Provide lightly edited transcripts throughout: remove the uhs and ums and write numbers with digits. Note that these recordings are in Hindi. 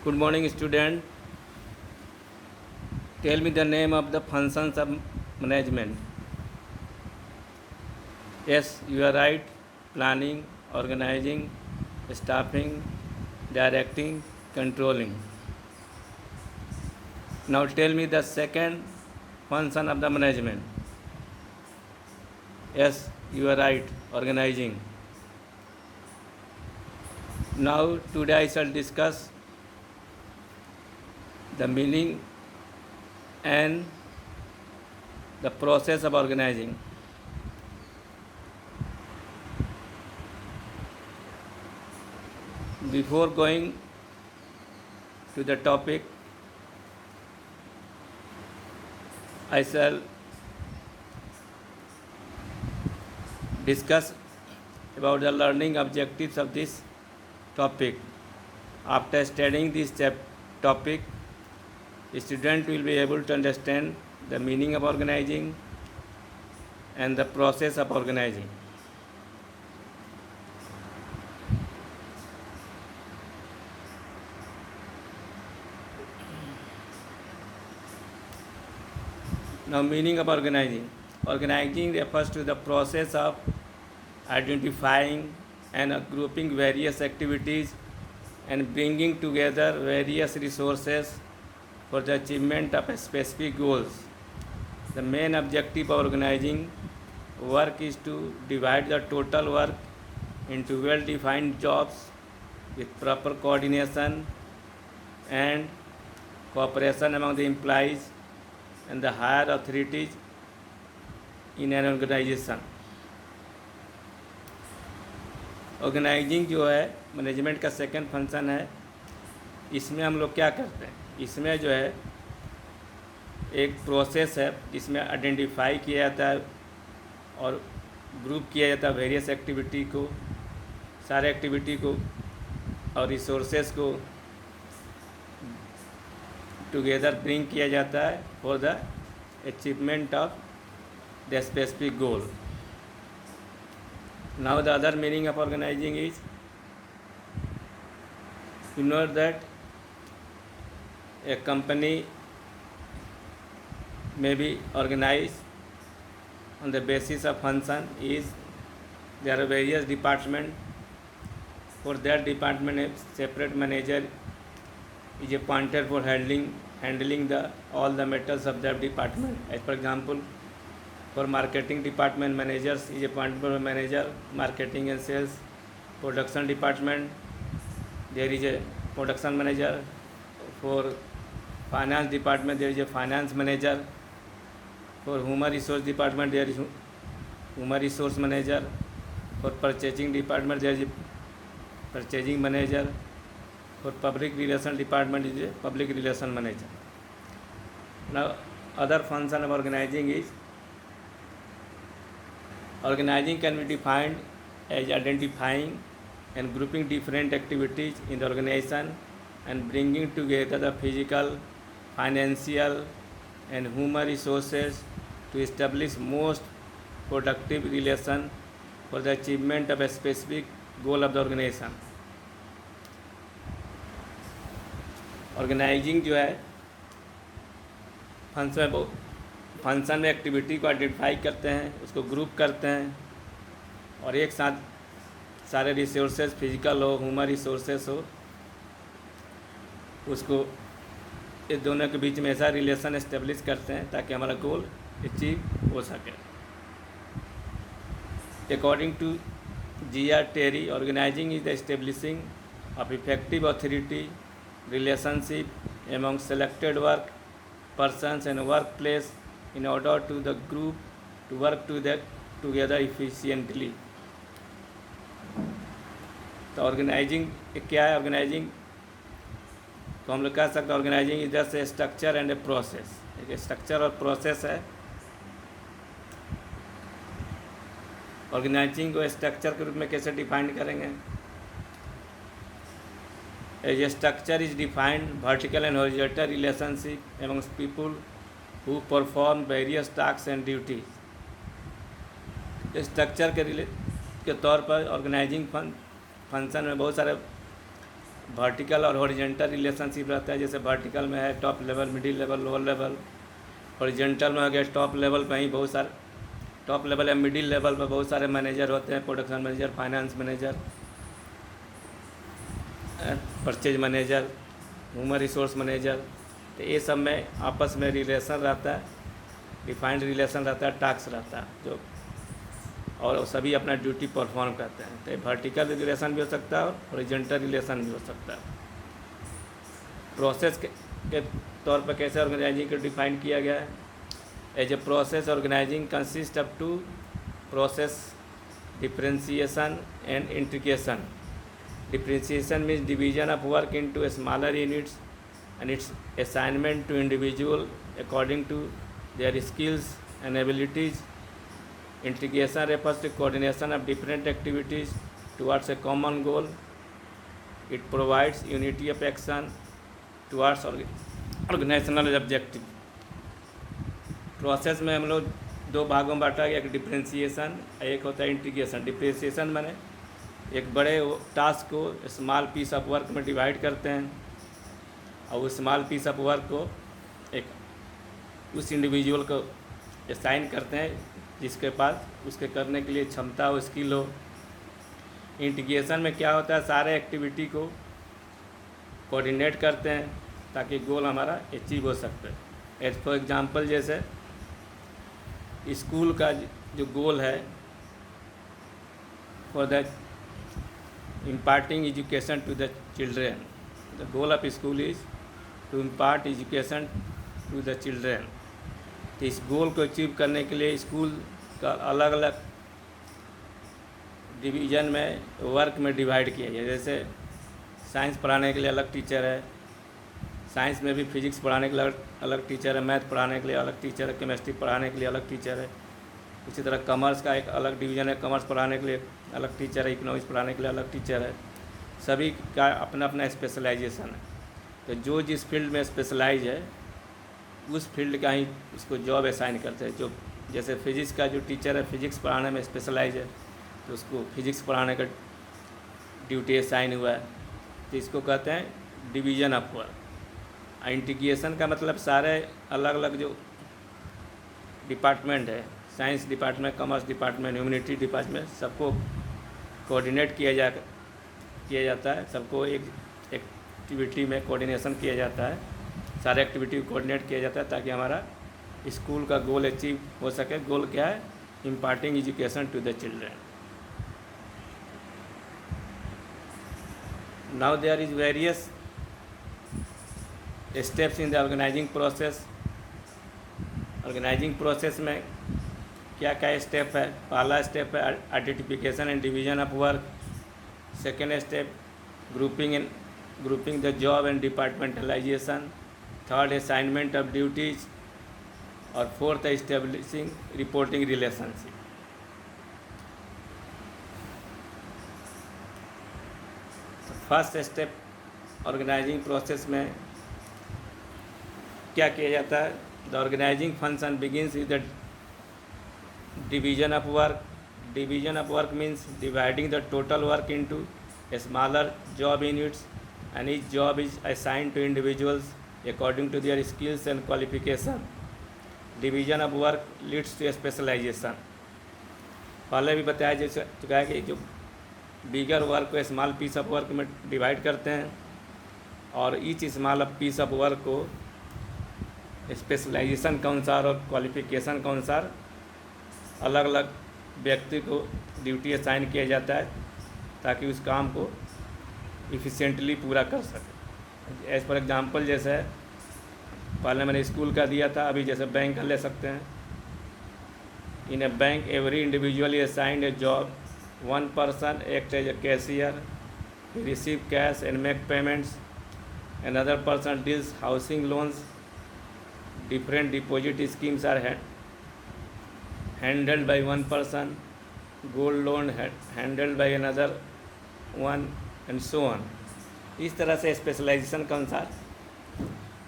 Good morning, student. Tell me the name of the functions of management. Yes, you are right. Planning, organizing, staffing, directing, controlling. Now tell me the second function of the management. Yes, you are right. Organizing. Now today I shall discuss the meaning and the process of organizing. Before going to the topic, I shall discuss about the learning objectives of this topic. After studying this topic, student will be able to understand the meaning of organizing and the process of organizing. Now, meaning of organizing. Organizing refers to the process of identifying and grouping various activities and bringing together various resources for the achievement of specific goals. The main objective of organizing work is to divide the total work into well-defined jobs with proper coordination and cooperation among the employees and the higher authorities in an organization. Organizing जो है मैनेजमेंट का सेकंड फंक्शन है। इसमें हम लोग क्या करते हैं, इसमें जो है एक प्रोसेस है जिसमें आइडेंटिफाई किया जाता है और ग्रुप किया जाता है वेरियस एक्टिविटी को, सारे एक्टिविटी को और रिसोर्सेज को टुगेदर ब्रिंग किया जाता है for the achievement of the specific goal. Now the other meaning of organizing is, you know that a company may be organized on the basis of function. Is there are various departments. For that department, a separate manager is appointed for handling the all the matters of that department. As for example, for marketing department, managers is appointed for manager, marketing and sales. Production department, there is a production manager. For finance department, there is a finance manager. For human resource department, there is human resource manager. For purchasing department, there is a purchasing manager. For public relation department, is a public relation manager. Now, other function of organizing is, organizing can be defined as identifying and grouping different activities in the organization and bringing together the physical, financial and human resources to establish most productive relation for the achievement of a specific goal of the organization. Organizing जो है फंक्शन में एक्टिविटी को आइडेंटिफाई करते हैं, उसको ग्रुप करते हैं और एक साथ सारे रिसोर्सेज, फिजिकल हो, ह्यूमन रिसोर्सेज हो, उसको इस दोनों के बीच में ऐसा रिलेशन एस्टेब्लिश करते हैं ताकि हमारा गोल अचीव हो सके. According to G.R. Terry, organizing is the establishing of effective authority relationship among selected work persons and workplace in order to the group to work together efficiently. तो ऑर्गेनाइजिंग क्या है? ऑर्गेनाइजिंग तो हम लोग कह सकते हैं ऑर्गेनाइजिंग इधर से स्ट्रक्चर एंड ए प्रोसेस, एक स्ट्रक्चर और प्रोसेस है. ऑर्गेनाइजिंग को स्ट्रक्चर के रूप में कैसे डिफाइन करेंगे? As a structure is defined vertical and horizontal relationship amongst people who perform various task and duties. Structure के तौर पर ऑर्गेनाइजिंग फंक्शन में बहुत सारे वर्टिकल और हॉरिजेंटल रिलेशनशिप रहता है। जैसे वर्टिकल में है top level, middle level, lower level. Horizontal में हो गया टॉप लेवल पे ही बहुत सारे, टॉप लेवल या मिडिल लेवल पर बहुत सारे मैनेजर होते हैं, production manager, finance manager, purchase manager, human resource manager. तो ये सब में आपस में रिलेशन रहता है, डिफाइंड रिलेशन रहता है, टास्क रहता है जो, और सभी अपना ड्यूटी परफॉर्म करते हैं। तो वर्टिकल रिलेशन भी हो सकता है और हॉरिजॉन्टल रिलेशन भी हो सकता है। प्रोसेस के तौर पर कैसे ऑर्गेनाइजिंग को डिफाइन किया गया है? As a process organizing consist up to process differentiation and integration. Differentiation means division of work into smaller units and its assignment to individual according to their skills and abilities. Integration refers to coordination of different activities towards a common goal. It provides unity of action towards organizational objective. Process में हम लोग दो भागों में बांटा गया, एक डिफरेंशिएशन, एक होता है इंटीग्रेशन। डिफरेंशिएशन माने एक बड़े टास्क को स्मॉल पीस ऑफ वर्क में डिवाइड करते हैं और उस स्मॉल पीस ऑफ वर्क को एक उस इंडिविजुअल को असाइन करते हैं जिसके पास उसके करने के लिए क्षमता हो, स्किल हो। इंटीग्रेशन में क्या होता है, सारे एक्टिविटी को कोऑर्डिनेट करते हैं ताकि गोल हमारा अचीव हो सकते हैं। एज फॉर एग्जांपल जैसे स्कूल का जो गोल है for the imparting education to the children, the goal of school is to impart education to the children. तो इस गोल को अचीव करने के लिए स्कूल का अलग अलग डिवीज़न में वर्क में डिवाइड किया गया। जैसे साइंस पढ़ाने के लिए अलग टीचर है, साइंस में भी फिजिक्स पढ़ाने के लिए अलग टीचर है, मैथ पढ़ाने के लिए अलग टीचर है, केमिस्ट्री पढ़ाने के लिए अलग टीचर है। इसी तरह कॉमर्स का एक अलग डिवीज़न है, कॉमर्स पढ़ाने के लिए अलग टीचर है, इकोनॉमिक्स पढ़ाने के लिए अलग टीचर है। सभी का अपना अपना स्पेशलाइजेशन है। तो जो जिस फील्ड में स्पेशलाइज है उस फील्ड का ही उसको जॉब असाइन करते हैं। जो जैसे फिजिक्स का जो टीचर है, फिजिक्स पढ़ाने में स्पेशलाइज है तो उसको फिजिक्स पढ़ाने का ड्यूटी असाइन हुआ है। तो इसको कहते हैं डिवीज़न ऑफ वर्क। इंटीग्रेशन का मतलब सारे अलग अलग जो डिपार्टमेंट है, science department, commerce department, humanity department, सबको कोऑर्डिनेट किया जाता है। सबको एक एक्टिविटी में कोऑर्डिनेशन किया जाता है, सारे एक्टिविटी को कोऑर्डिनेट किया जाता है ताकि हमारा स्कूल का गोल अचीव हो सके। गोल क्या है? Imparting education to the children. Now there is various steps in the organizing process. Organizing process में क्या क्या स्टेप है? पहला स्टेप है identification and division of work. Second step grouping the job and departmentalization. Third, assignment of duties. और fourth, establishing reporting relationship. First step organizing process में क्या किया जाता है? The organizing function begins with the division of work. Division of work means dividing the total work into smaller job units, and each job is assigned to individuals according to their skills and qualification. Division of work leads to specialization. पहले भी बताया जा चुका है कि जो बिगर वर्क को स्मॉल पीस ऑफ वर्क में डिवाइड करते हैं और each small piece of work को स्पेशलाइजेशन के अनुसार और क्वालिफिकेशन के अनुसार अलग अलग व्यक्ति को ड्यूटी असाइन किया जाता है ताकि उस काम को इफ़िशिएंटली पूरा कर सके। एज फॉर एग्जांपल जैसे पहले मैंने स्कूल का दिया था, अभी जैसे बैंक का ले सकते हैं। In a bank every individually assigned a job. One person act as a cashier, receive cash and make payments. Another person deals housing loans. Different deposit schemes are handled by one person. Gold loan handled by another one and so on. इस तरह से स्पेशलाइजेशन के अनुसार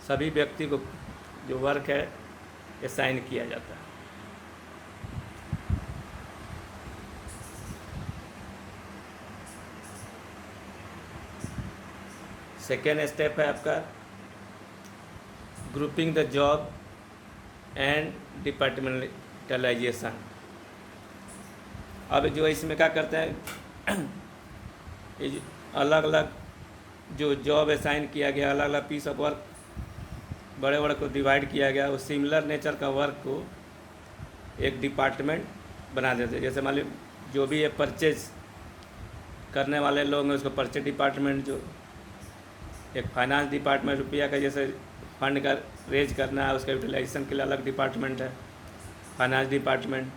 सभी व्यक्ति को जो वर्क है असाइन किया जाता है। सेकेंड स्टेप है आपका grouping the job and departmentalisation. अब जो इसमें क्या करते हैं, ये अलग अलग जो जॉब असाइन किया गया, अलग अलग पीस ऑफ वर्क बड़े बड़े को डिवाइड किया गया, उस सिमिलर नेचर का वर्क को एक डिपार्टमेंट बना देते हैं। जैसे मान लीजिए जो भी ये परचेज करने वाले लोग हैं उसको परचेज डिपार्टमेंट, जो एक फाइनेंस डिपार्टमेंट रुपया का जैसे फंड का रेज करना है उसका यूटिलाइजेशन के लिए अलग डिपार्टमेंट है, फाइनेंस डिपार्टमेंट।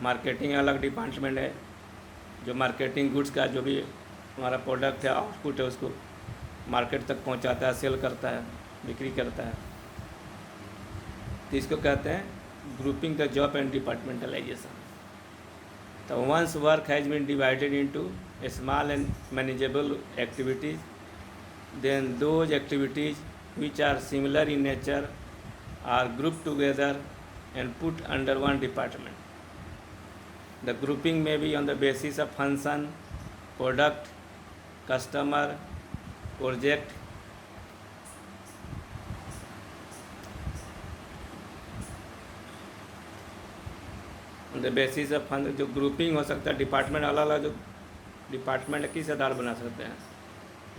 मार्केटिंग अलग डिपार्टमेंट है, जो मार्केटिंग गुड्स का जो भी हमारा प्रोडक्ट है, आउटपुट है, उसको मार्केट तक पहुंचाता है, सेल करता है, बिक्री करता है। तो इसको कहते हैं grouping the job and departmentalization. तो once work has been divided into small and manageable activities, then those activities which are similar in nature are grouped together and put under one department. The grouping may be on the basis of function, product, customer, project. On the basis of function, जो ग्रुपिंग हो सकता है डिपार्टमेंट अलग अलग, जो डिपार्टमेंट किस आधार बना सकते हैं,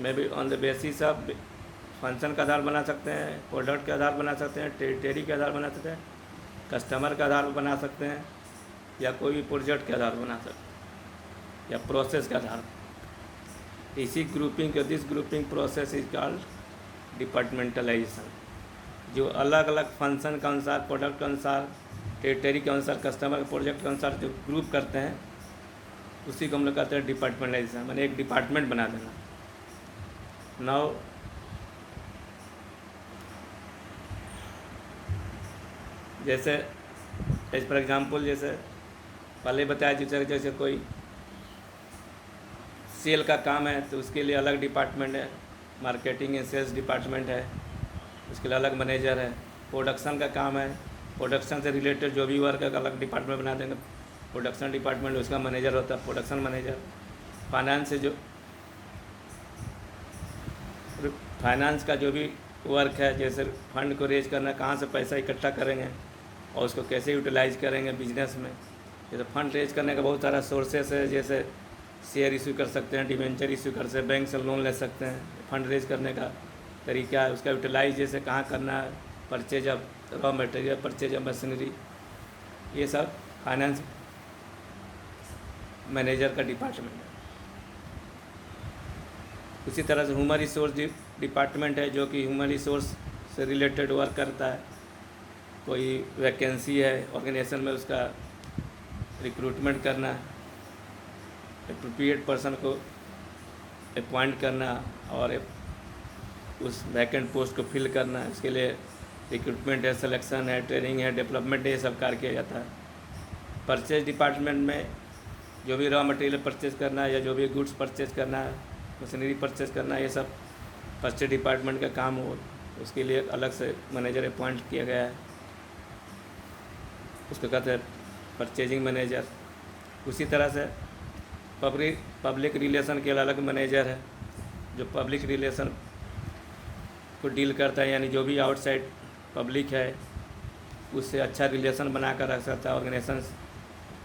may be on the basis of function का आधार बना सकते हैं, प्रोडक्ट के आधार बना सकते हैं, टेरिटरी के आधार बना सकते हैं, कस्टमर का आधार बना सकते हैं, या कोई भी प्रोजेक्ट के आधार बना सकते हैं, या प्रोसेस का आधार। इसी ग्रुपिंग के this grouping process is called departmentalisation. जो अलग अलग फंक्शन के अनुसार, प्रोडक्ट के अनुसार, टेरिटरी के अनुसार, कस्टमर के प्रोजेक्ट के अनुसार जो ग्रुप करते हैं उसी को हम लोग कहते हैं डिपार्टमेंटलाइजेशन, मैंने एक डिपार्टमेंट बना देना। नाउ जैसे एज फॉर एग्जाम्पल, जैसे पहले बताया जैसे कोई सेल का काम है तो उसके लिए अलग डिपार्टमेंट है, मार्केटिंग एंड सेल्स डिपार्टमेंट है, उसके लिए अलग मैनेजर है। प्रोडक्शन का काम है, प्रोडक्शन से रिलेटेड जो भी वर्क है अलग डिपार्टमेंट बना देंगे, प्रोडक्शन डिपार्टमेंट, उसका मैनेजर होता है प्रोडक्शन मैनेजर। फाइनेंस से जो फाइनेंस का जो भी वर्क है, जैसे फंड को रेज करना, कहाँ से पैसा इकट्ठा करेंगे और उसको कैसे यूटिलाइज करेंगे बिजनेस में। जैसे फंड रेज करने का बहुत सारा सोर्सेस है, जैसे शेयर इशू कर सकते हैं, डिवेंचर इशू कर सकते हैं, बैंक से लोन ले सकते हैं। फंड रेज करने का तरीका है, उसका यूटिलाइज जैसे कहाँ करना है, purchase of raw material, purchase of machinery, ये सब फाइनेंस मैनेजर का डिपार्टमेंट है। उसी तरह से ह्यूमन रिसोर्स डिपार्टमेंट है, जो कि ह्यूमन रिसोर्स से रिलेटेड वर्क करता है। कोई वैकेंसी है ऑर्गेनाइजेशन में, उसका रिक्रूटमेंट करना, एप्रोप्रिएट पर्सन को अपॉइंट करना और उस वैकेंट पोस्ट को फिल करना, इसके लिए रिक्रूटमेंट है, सिलेक्शन है, ट्रेनिंग है, डेवलपमेंट है, ये सब कार्य किया जाता है। परचेज डिपार्टमेंट में जो भी रॉ मटेरियल परचेज करना है या जो भी गुड्स परचेज करना है, मशीनरी परचेज करना है, ये सब परचेज डिपार्टमेंट का काम हो, उसके लिए अलग से मैनेजर अपॉइंट किया गया है, उसको कहते हैं परचेजिंग मैनेजर। उसी तरह से पब्लिक रिलेशन के अलग मैनेजर है, जो पब्लिक रिलेशन को डील करता है, यानी जो भी आउटसाइड पब्लिक है उससे अच्छा रिलेशन बना कर रख सकता है, ऑर्गेनाइजेशन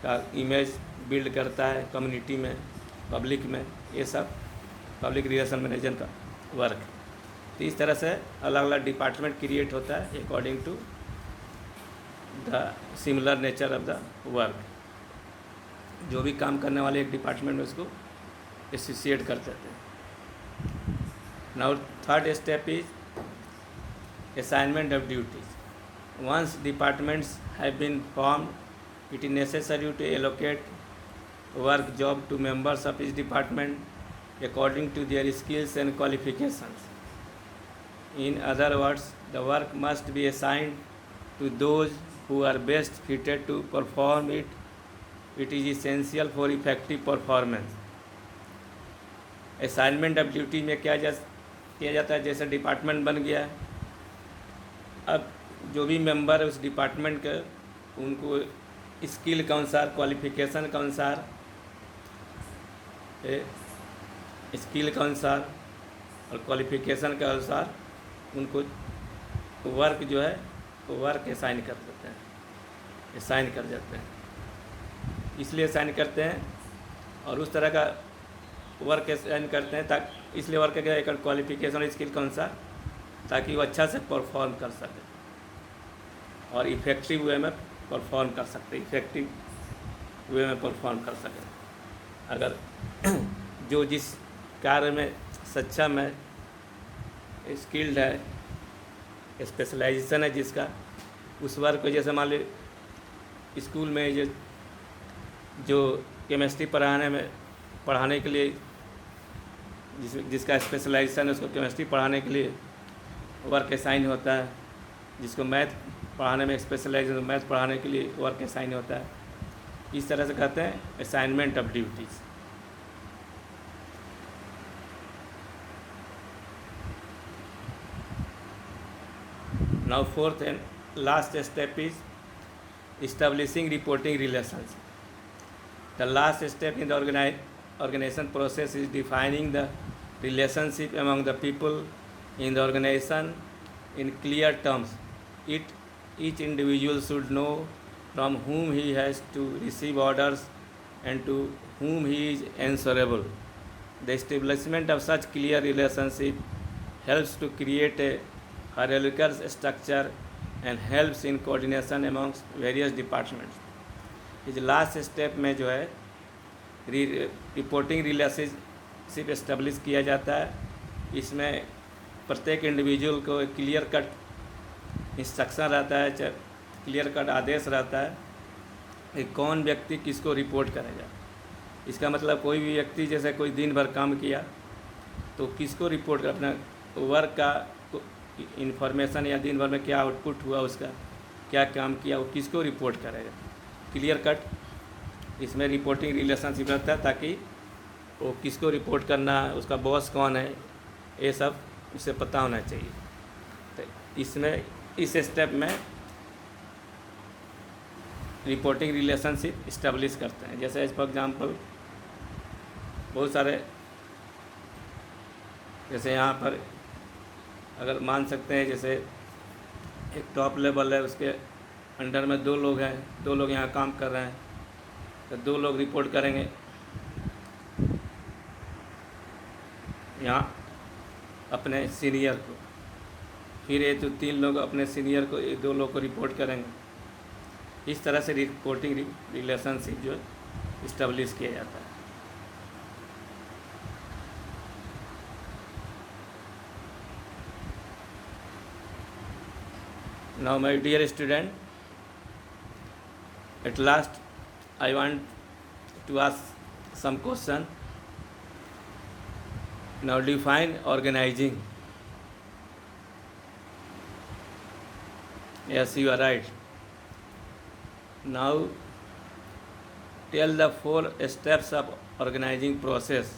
का इमेज बिल्ड करता है कम्युनिटी में, पब्लिक में। ये सब पब्लिक रिलेशन मैनेजर का वर्क। तो इस तरह से अलग अलग डिपार्टमेंट क्रिएट होता है according to the similar nature of the work. जो भी काम करने वाले एक डिपार्टमेंट में उसको एसोसिएट कर देते हैं। Now third step is assignment of duties. Once departments have been formed, it is necessary to allocate work job to members of each department according to their skills and qualifications. In other words, the work must be assigned to those who are best fitted to perform it. It is essential for effective performance. Assignment of duty में किया जाता है, जैसे डिपार्टमेंट बन गया, अब जो भी मेंबर है उस डिपार्टमेंट के, उनको स्किल के अनुसार, क्वालिफिकेशन के अनुसार, स्किल के अनुसार और क्वालिफिकेशन के अनुसार उनको वर्क जो है वो वर्क असाइन कर देते हैं, असाइन कर देते हैं। इसलिए असाइन करते हैं और उस तरह का वर्क असाइन करते हैं ताकि इसलिए वर्क का एक क्वालिफिकेशन स्किल के अनुसार, ताकि वो अच्छा से परफॉर्म कर सके और इफ़ेक्टिव वे में परफॉर्म कर सकते, इफ़ेक्टिव वे में परफॉर्म कर सके। अगर जो जिस कार्य में सक्षम है, स्किल्ड है, स्पेशलाइजेशन है जिसका, उस वर्क को, जैसे मान लीजिए स्कूल में जो केमिस्ट्री पढ़ाने के लिए जिसका स्पेशलाइजेशन है, उसको केमिस्ट्री पढ़ाने के लिए वर्क असाइन होता है। जिसको मैथ पढ़ाने में स्पेशलाइजेशन, मैथ पढ़ाने के लिए वर्क असाइन होता है। इस तरह से कहते हैं assignment of duties. Now fourth and last step is establishing reporting relations. The last step in the organization process is defining the relationship among the people in the organization in clear terms. Each individual should know from whom he has to receive orders and to whom he is answerable. The establishment of such clear relationship helps to create a hierarchical structure and helps in coordination amongst various departments. इस लास्ट स्टेप में जो है रिपोर्टिंग रिलेशनशिप इस्टेब्लिश किया जाता है। इसमें प्रत्येक इंडिविजुअल को एक क्लियर कट इंस्ट्रक्शन रहता है, क्लियर कट आदेश रहता है कि कौन व्यक्ति किसको रिपोर्ट करेगा। इसका मतलब कोई भी व्यक्ति जैसे कोई दिन भर काम किया तो किसको रिपोर्ट कर, अपना वर्क का इंफॉर्मेशन या दिन भर में क्या आउटपुट हुआ, उसका क्या काम किया, वो किसको रिपोर्ट करेगा। क्लियर कट इसमें रिपोर्टिंग रिलेशनशिप रहता है ताकि वो किसको रिपोर्ट करना है, उसका बॉस कौन है, ये सब उसे पता होना चाहिए। तो इसमें इस स्टेप में रिपोर्टिंग रिलेशनशिप इस्टेब्लिश करते हैं। जैसे फॉर एग्जांपल बहुत सारे, जैसे यहाँ पर अगर मान सकते हैं, जैसे एक टॉप लेवल है, उसके अंडर में 2 लोग हैं, 2 लोग यहाँ काम कर रहे हैं, तो 2 लोग रिपोर्ट करेंगे यहाँ अपने सीनियर को, फिर ये तो 3 लोग अपने सीनियर को, ये 2 लोग को रिपोर्ट करेंगे। इस तरह से रिपोर्टिंग रिलेशनशिप जो इस्टेब्लिश किया जाता है। Now my dear student, at last I want to ask some question. Now define organizing. Yes, you are right. Now tell the 4 steps of organizing process.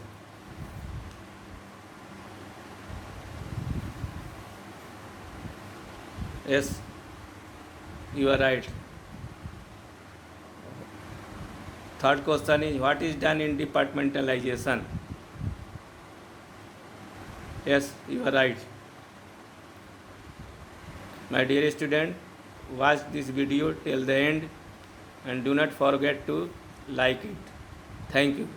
Yes, you are right. Third question is, what is done in departmentalization? Yes, you are right. My dear student, watch this video till the end and do not forget to like it. Thank you.